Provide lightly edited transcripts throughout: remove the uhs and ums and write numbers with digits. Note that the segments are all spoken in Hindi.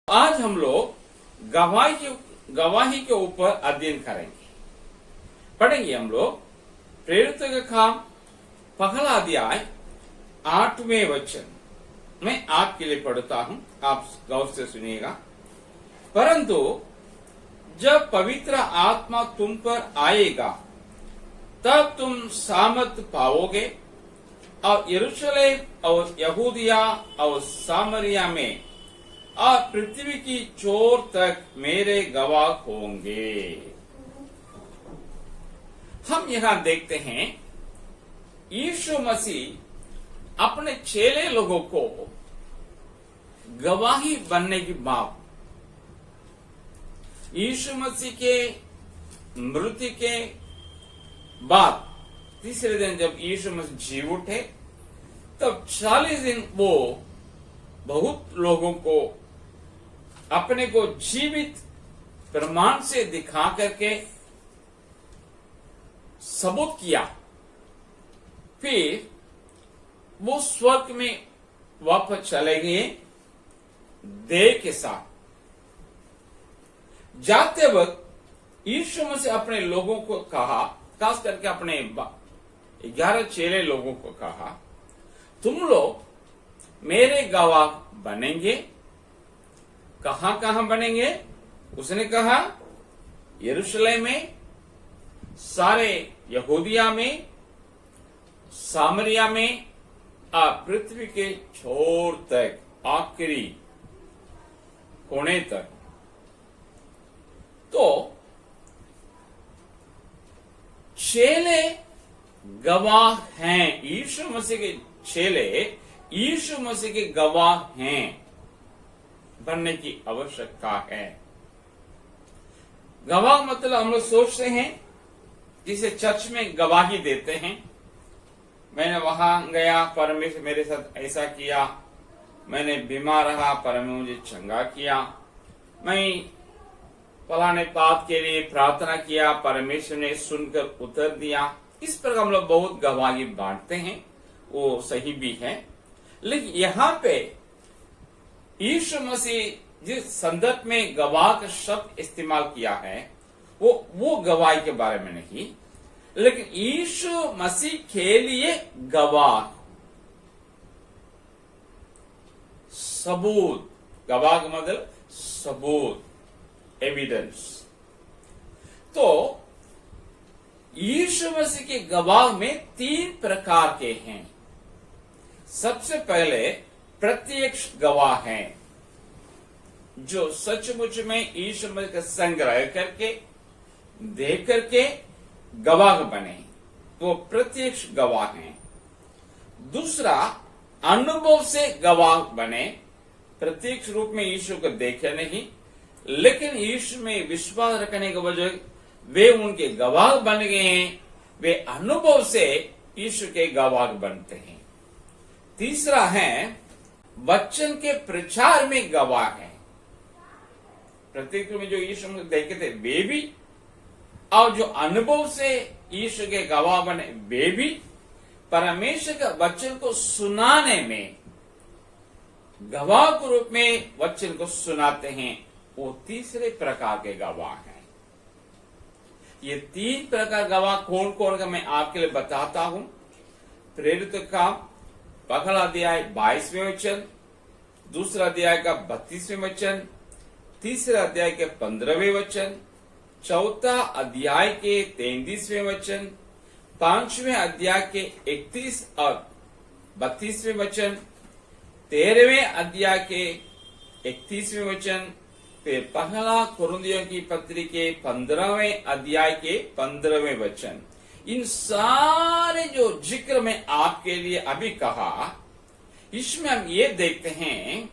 आज हम लोग गवाही के ऊपर अध्ययन करेंगे। पढ़ेंगे हम लोग प्रेरित का काम पहला अध्याय 8वें वचन। मैं आपके लिए पढ़ता हूं, आप गौर से सुनिएगा। परंतु जब पवित्र आत्मा तुम पर आएगा तब तुम सामर्थ पाओगे और यरूशलेम और यहूदिया और सामरिया में और पृथ्वी की छोर तक मेरे गवाह होंगे। हम यहां देखते हैं यीशु मसीह अपने चेले लोगों को गवाही बनने की बात, यीशु मसीह के मृत्यु के बाद तीसरे दिन जब यीशु मसीह जी उठे तब 40 दिन वो बहुत लोगों को अपने को जीवित प्रमाण से दिखा करके सबूत किया। फिर वो स्वर्ग में वापस चले गए देह के साथ। जाते वक्त यीशु मसीह अपने लोगों को कहा, खास करके अपने 11 चेले लोगों को कहा, तुम लोग मेरे गवाह बनेंगे। कहां कहां बनेंगे? उसने कहा यरूशलेम में, सारे यहूदिया में, सामरिया में और पृथ्वी के छोर तक, आखिरी कोने तक। तो चेले गवाह हैं, यीशु मसीह के चेले यीशु मसीह के गवाह हैं, बनने की आवश्यकता है। गवाह मतलब हम लोग सोचते हैं जिसे चर्च में गवाही देते हैं, मैंने वहां गया, परमेश्वर मेरे साथ ऐसा किया, मैंने बीमार रहा, परमेश्वर मुझे चंगा किया, मैं फलाने पाप के लिए प्रार्थना किया, परमेश्वर ने सुनकर उत्तर दिया। इस पर हम लोग बहुत गवाही बांटते हैं, वो सही भी है। लेकिन यहां पे यीशु मसीह जिस संदर्भ में गवाह का शब्द इस्तेमाल किया है वो गवाही के बारे में नहीं, लेकिन यीशु मसीह के लिए गवाह, सबूत। गवाह का मतलब सबूत, एविडेंस। तो यीशु मसीह के गवाह में 3 प्रकार के हैं। सबसे पहले प्रत्यक्ष गवाह हैं, जो सचमुच में यीशु मसीह का संग्रह करके देख करके गवाह बने, वो प्रत्यक्ष गवाह हैं। दूसरा अनुभव से गवाह बने, प्रत्यक्ष रूप में यीशु को देखे नहीं, लेकिन यीशु में विश्वास रखने के वजह वे उनके गवाह बन गए हैं, वे अनुभव से यीशु के गवाह बनते हैं। तीसरा है वचन के प्रचार में गवाह है, प्रत्यक्ष में जो यीशु में देखे थे वे भी, और जो अनुभव से यीशु के गवाह बने वे भी, परमेश्वर का वचन को सुनाने में गवाह के रूप में वचन को सुनाते हैं, वो तीसरे प्रकार के गवाह हैं। ये 3 प्रकार गवाह कौन कौन का मैं आपके लिए बताता हूं। प्रेरित काम पहला अध्याय 22वें वचन, दूसरा अध्याय का 32वें वचन, तीसरा अध्याय के 15वें वचन, चौथा अध्याय के 33वें वचन, 5वें अध्याय के 31 और 32वें वचन, 13वें अध्याय के 31वें वचन, फिर पहला कुरिन्थियों की पत्री के 15वें अध्याय के 15वें वचन। इन सारे जो जिक्र में आपके लिए अभी कहा, इसमें हम ये देखते हैं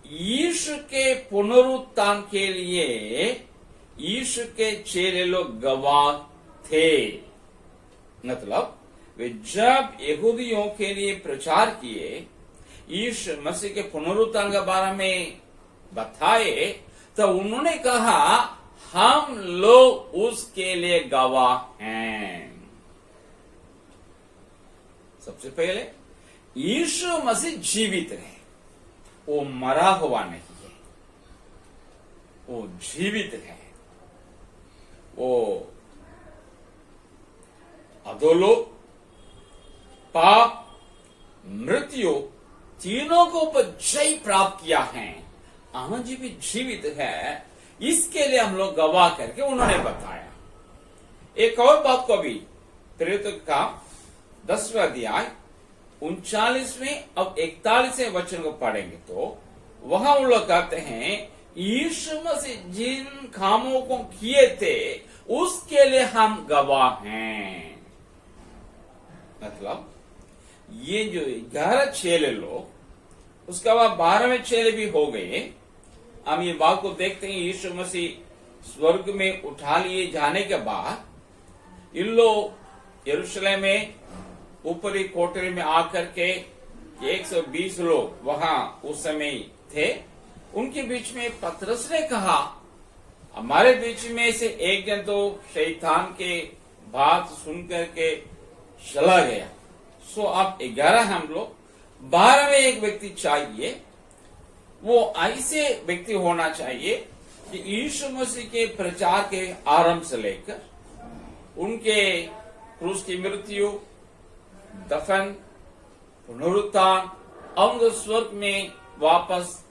यीशु के पुनरुत्थान के लिए यीशु के चेले लोग गवाह थे। मतलब वे जब यहूदियों के लिए प्रचार किए, यीशु मसीह के पुनरुत्थान के बारे में बताए, तो उन्होंने कहा हम लोग उसके लिए गवाह हैं। सबसे पहले यीशु मसीह जीवित है, वो मरा हुआ नहीं है। वो जीवित है, वो अधोलोक, पाप, मृत्यु तीनों को ऊपर जय प्राप्त किया है, आज भी जीवित है, इसके लिए हम लोग गवाह करके उन्होंने बताया। एक और बात को भी प्रेरितों का 10वां अध्याय 39वें और 41वें वचन को पढ़ेंगे तो वहां उन लोग कहते हैं, यीशु मसीह जिन कामों को किए थे उसके लिए हम गवाह हैं। मतलब ये जो 11 चेले लोग, उसके बाद 12वें चेले भी हो गए। हम ये बात को देखते हैं, यीशु मसीह स्वर्ग में उठा लिए जाने के बाद इन लोग यरूशलेम में ऊपरी कोठरी में आकर के 120 लोग वहां उस समय थे। उनके बीच में पतरस ने कहा, हमारे बीच में से एक जन तो शैतान के बात सुन करके चला गया, सो अब 11 हम लोग, 12वें एक व्यक्ति चाहिए। वो ऐसे व्यक्ति होना चाहिए कि यीशु मसीह के प्रचार के आरंभ से लेकर उनके क्रूस की मृत्यु, दफन, पुनरुत्थान और स्वर्ग में वापस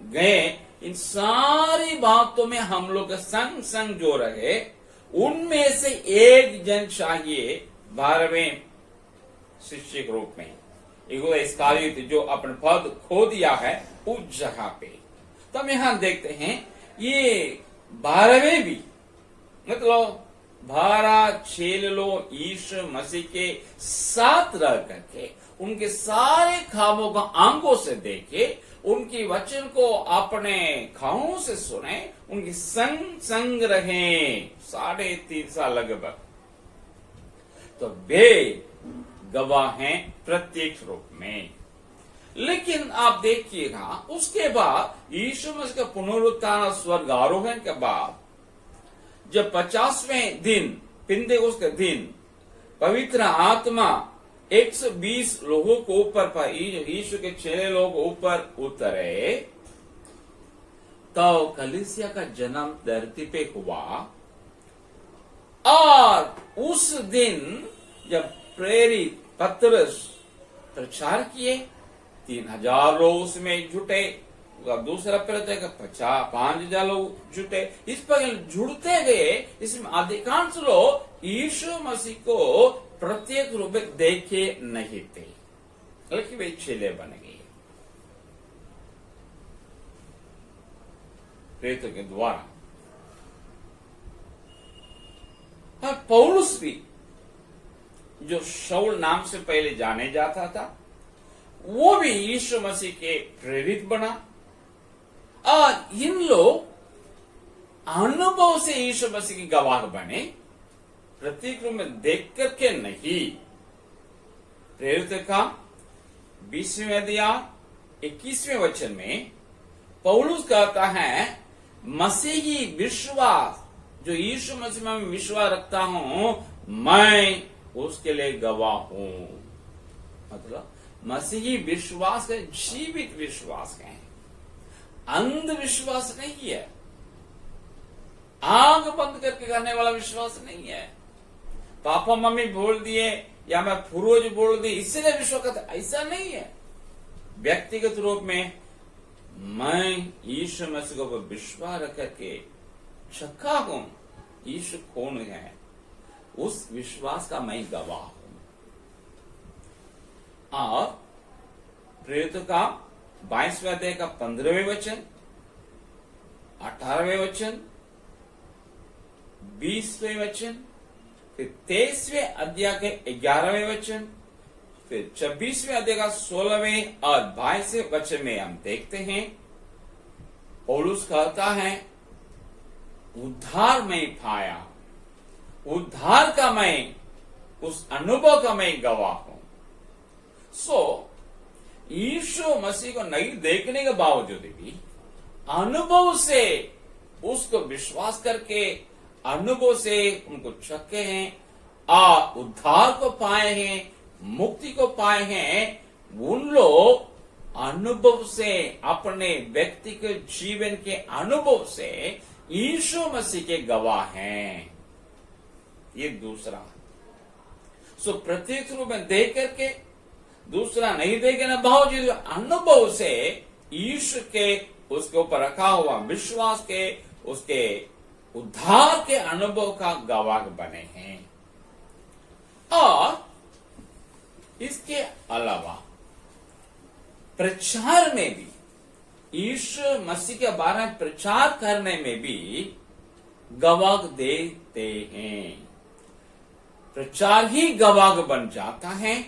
गए, इन सारी बातों में हम लोग संग संग जो रहे, उनमें से एक जन चाहिए 12वें शिष्य के रूप में। इस्कारियोत जो अपने पद खो दिया है उस जगह पे। तो हम यहां देखते हैं ये 12वें भी, मतलब 12 चेले लोग यीशु मसीह के साथ रह करके उनके सारे कामों को आंखों से देखे, उनकी वचन को अपने कानों से सुने, उनकी संग संग रहे 3.5 साल लगभग। तो वे गवाह हैं प्रत्येक रूप में। लेकिन आप देखिएगा, उसके बाद यीशु मसीह का पुनरुत्थान और स्वर्ग आरोहण के बाद जब 50वें दिन, पिंतेकुस्त के दिन, पवित्र आत्मा 120 लोगों को ऊपर, यीशु के चेले लोग ऊपर उतरे, तो कलीसिया का जन्म धरती पे हुआ। और उस दिन जब प्रेरित पतरस प्रचार किए, 3000 लोग उसमें जुटे, दूसरा प्रचार 5,000 लोग जुटे। इस पर जुड़ते गए, इसमें अधिकांश लोग यीशु मसीह को प्रत्येक रूप में देखे नहीं थे, बल्कि वे चेले बन गए प्रेरितों के द्वारा। और पौलुस भी, जो शाऊल नाम से पहले जाने जाता था, वो भी यीशु मसीह के प्रेरित बना। और इन लोग अनुभव से यीशु मसीह की गवाह बने, प्रतीक रूप में देख करके नहीं। प्रेरित का 20वें अध्याय 21वें वचन में पौलुस कहता है, मसीही विश्वास, जो यीशु मसीह में विश्वास रखता हूं, मैं उसके लिए गवाह हूं। मतलब मसीही विश्वास है, जीवित विश्वास है, अंधविश्वास नहीं है, आंख बंद करके करने वाला विश्वास नहीं है। पापा मम्मी बोल दिए या मैं पूर्वज बोल दिए इसलिए विश्वास करता, ऐसा नहीं है। व्यक्तिगत रूप में मैं यीशु मसीह को विश्वास रख करके चखा हूं यीशु कौन है, उस विश्वास का मैं गवाह हूं। और प्रेरित का 22वें अध्याय का 15वें वचन, 18वें वचन, 20वें वचन, फिर 23वें अध्याय के 11वें वचन, फिर 26वें अध्याय का 16वें और 22वें वचन में हम देखते हैं, पौलुस कहता है, उद्धार में पाया, उद्धार का मैं, उस अनुभव का मैं गवाह हूं। यीशु मसीह को नहीं देखने के बावजूद भी अनुभव से उसको विश्वास करके, अनुभव से उनको चखे हैं, उद्धार को पाए हैं, मुक्ति को पाए हैं, उन लोग अनुभव से, अपने व्यक्तिगत जीवन के अनुभव से यीशु मसीह के गवाह हैं। ये दूसरा। सो प्रत्यक्ष रूप में देख करके, दूसरा नहीं देखे ना, बावजूद अनुभव से यीशु के उसके ऊपर रखा हुआ विश्वास के, उसके उद्धार के अनुभव का गवाह बने हैं। और इसके अलावा प्रचार में भी, यीशु मसीह के बारे में प्रचार करने में भी गवाह देते हैं। प्रचार ही गवाह बन जाता है।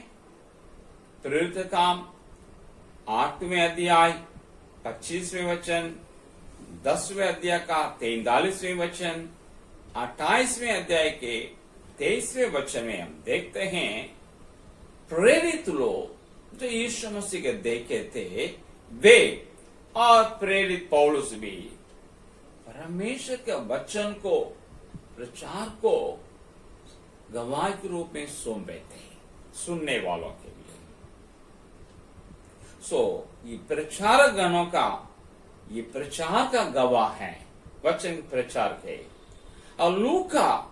प्रेरित काम 8वें अध्याय 25वें वचन, 10वें अध्याय का 43वें वचन, 28वें अध्याय के 23वें वचन में हम देखते हैं, प्रेरित लोग जो यीशु मसीह के देखे थे, वे और प्रेरित पौलुस भी परमेश्वर के वचन को, प्रचार को गवाह के रूप में सौंपे थे सुनने वालों के लिए। ये प्रचारक गणों का, ये प्रचार का गवाह है, वचन प्रचार के। और लूका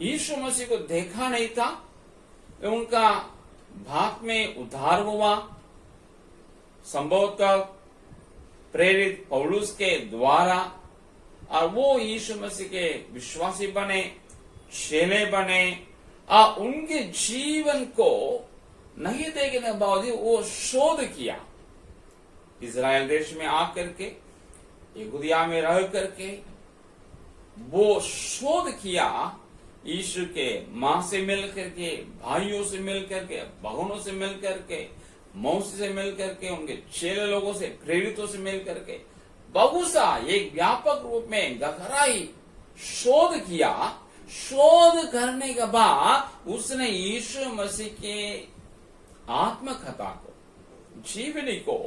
यीशु मसीह को देखा नहीं था, उनका भाग में उद्धार हुआ संभवतः प्रेरित पौलुस के द्वारा, और वो यीशु मसीह के विश्वासी बने, चेले बने, और उनके जीवन को नहीं देखने के बावजूद वो शोध किया। इजराइल देश में आकर के, यहूदिया में रह करके वो शोध किया, यीशु के मां से मिल करके, भाइयों से मिल करके, बहनों से मिल करके, मौसी से मिल करके, उनके चेले लोगों से, प्रेरितों से मिल करके, बहुत सा एक व्यापक रूप में गहराई शोध किया। शोध करने के बाद उसने यीशु मसीह के आत्मकथा को, जीवनी को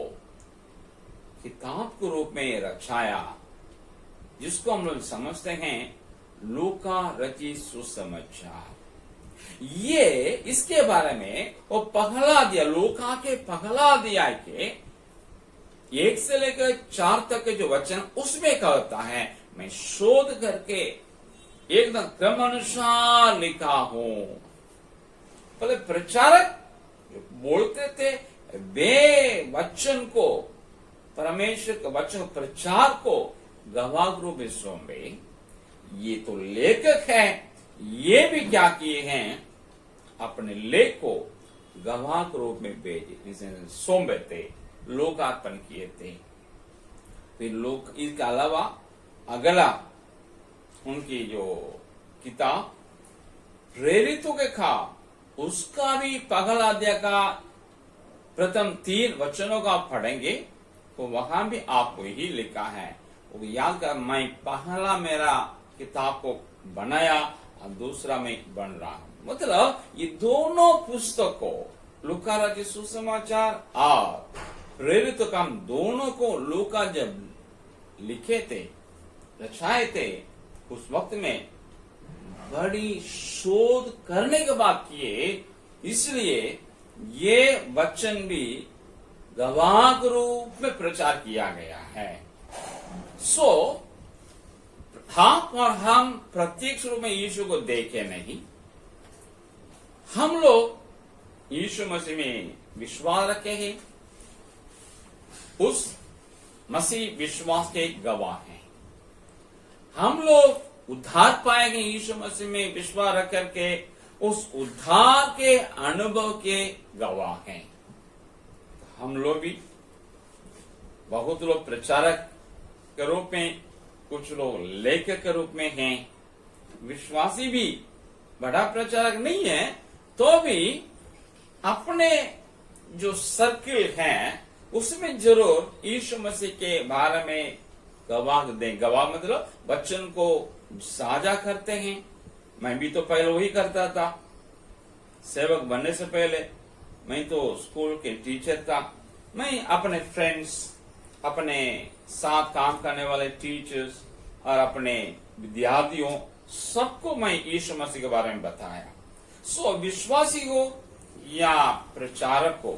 किताब के रूप में रचाया, जिसको हम लोग समझते हैं लूका रचित सुसमाचार। ये इसके बारे में वो पहला अध्याय, लूका के पहला अध्याय के 1 से लेकर 4 तक के जो वचन, उसमें कहता है, मैं शोध करके एकदम क्रम अनुसार लिखा हूं। पहले प्रचारक जो बोलते थे, वे वचन को, परमेश्वर के वचन प्रचार को गवाह रूप में सौंपे। ये तो लेखक है, ये भी क्या किए हैं, अपने लेख को गवाह के रूप में भेजे, सौंपे थे, लोकार्पण किए थे। फिर लोग, इसके अलावा अगला उनकी जो किताब प्रेरितों के खा, उसका भी पहला अध्याय का प्रथम 3 वचनों का आप पढ़ेंगे तो वहां भी आपको ही लिखा है, वो याद कर, मैं पहला मेरा किताब को बनाया और दूसरा मैं बन रहा हूं। मतलब ये दोनों पुस्तकों, लूका रचित सुसमाचार और प्रेरित काम, दोनों को लूका जब लिखे थे, रचाए थे, उस वक्त में बड़ी शोध करने के बाद किए, इसलिए ये वचन भी गवाह के रूप में प्रचार किया गया है। हम प्रत्यक्ष रूप में यीशु को देखे नहीं, हम लोग यीशु मसीह में विश्वास रखे हैं, उस मसीह विश्वास के गवाह हैं। हम लोग उद्धार पाएंगे यीशु मसीह में विश्वास रख करके, उस उद्धार के अनुभव के गवाह हैं। हम लोग भी, बहुत लोग प्रचारक के रूप में, कुछ लोग लेखक के रूप में हैं, विश्वासी भी बड़ा प्रचारक नहीं है तो भी अपने जो सर्किल है उसमें जरूर यीशु मसीह के बारे में गवाह दें। गवाह मतलब वचन को साझा करते हैं। मैं भी तो पहले वही करता था, सेवक बनने से पहले मैं तो स्कूल के टीचर था। मैं अपने फ्रेंड्स, अपने साथ काम करने वाले टीचर्स और अपने विद्यार्थियों, सबको मैं यीशु मसीह के बारे में बताया। विश्वासी हो या प्रचारक हो,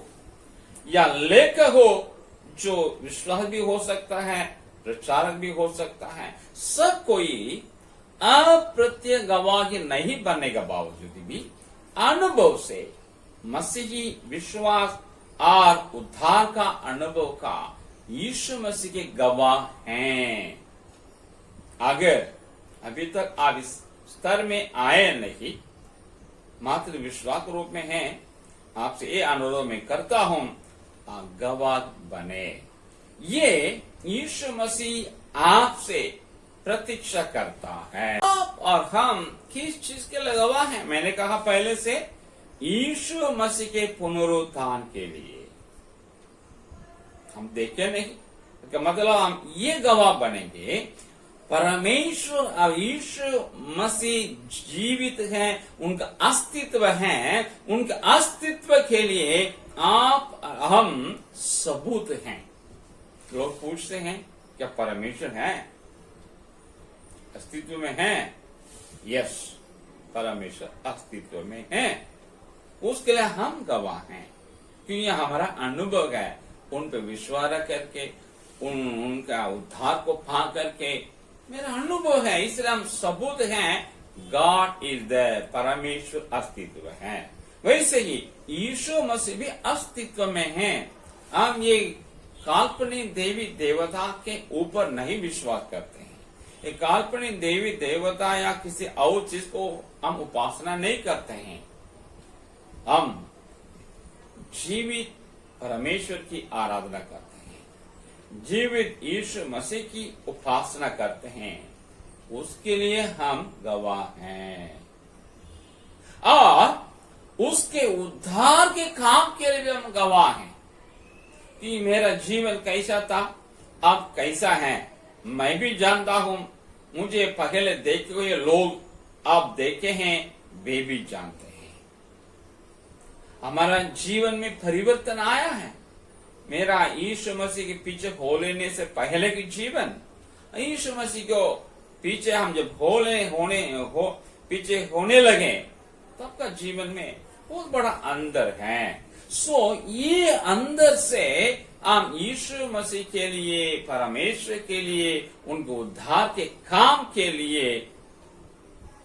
या लेखक हो, जो विश्वास भी हो सकता है, प्रचारक भी हो सकता है, सब कोई अप्रत्यक्ष गवाही नहीं बनने के बावजूद भी अनुभव से मसीही विश्वास और उद्धार का अनुभव का यीशु मसीह के गवाह हैं। अगर अभी तक आप इस स्तर में आए नहीं, मात्र विश्वास के रूप में हैं, आपसे ये अनुरोध मैं करता हूं, आप गवाह बने। ये यीशु मसीह आपसे प्रतीक्षा करता है। आप और हम किस चीज के लिए गवाह हैं? मैंने कहा पहले से, यीशु मसीह के पुनरुत्थान के लिए। हम देखे नहीं, इसका मतलब हम ये गवाह बनेंगे, परमेश्वर और यीशु मसीह जीवित हैं, उनका अस्तित्व है, उनके अस्तित्व के लिए आप हम सबूत हैं। लोग पूछते हैं क्या परमेश्वर है, अस्तित्व में है? यस, परमेश्वर अस्तित्व में है, उसके लिए हम गवाह हैं, क्योंकि हमारा अनुभव है, उन पर विश्वास करके, उनका उद्धार को पा करके मेरा अनुभव है, इसलिए हम सबूत हैं गॉड इज देयर, परमेश्वर अस्तित्व है। वैसे ही यीशु मसीह भी अस्तित्व में है। हम ये काल्पनिक देवी देवता के ऊपर नहीं विश्वास करते हैं, ये काल्पनिक देवी देवता या किसी और चीज को हम उपासना नहीं करते हैं। हम जीवित परमेश्वर की आराधना करते हैं, जीवित यीशु मसीह की उपासना करते हैं, उसके लिए हम गवाह हैं। और उसके उद्धार के काम के लिए भी हम गवाह हैं कि मेरा जीवन कैसा था, अब कैसा है, मैं भी जानता हूं। मुझे पहले देखे हुए लोग अब देखे हैं, वे भी जानते हैं। हमारा जीवन में परिवर्तन आया है। मेरा यीशु मसीह के पीछे हो लेने से पहले की जीवन, यीशु मसीह को पीछे हम जब पीछे होने लगे, तब का जीवन में बहुत बड़ा अंदर है। ये अंदर से हम यीशु मसीह के लिए, परमेश्वर के लिए, उनके उद्धार के काम के लिए,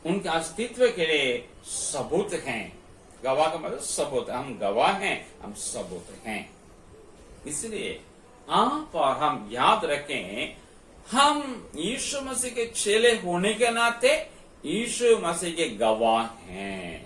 उनके अस्तित्व के लिए सबूत हैं। गवाह का मतलब सबूत, हम गवाह हैं, हम सबूत हैं। इसलिए आप और हम याद रखें, हम यीशु मसीह के चेले होने के नाते यीशु मसीह के गवाह हैं।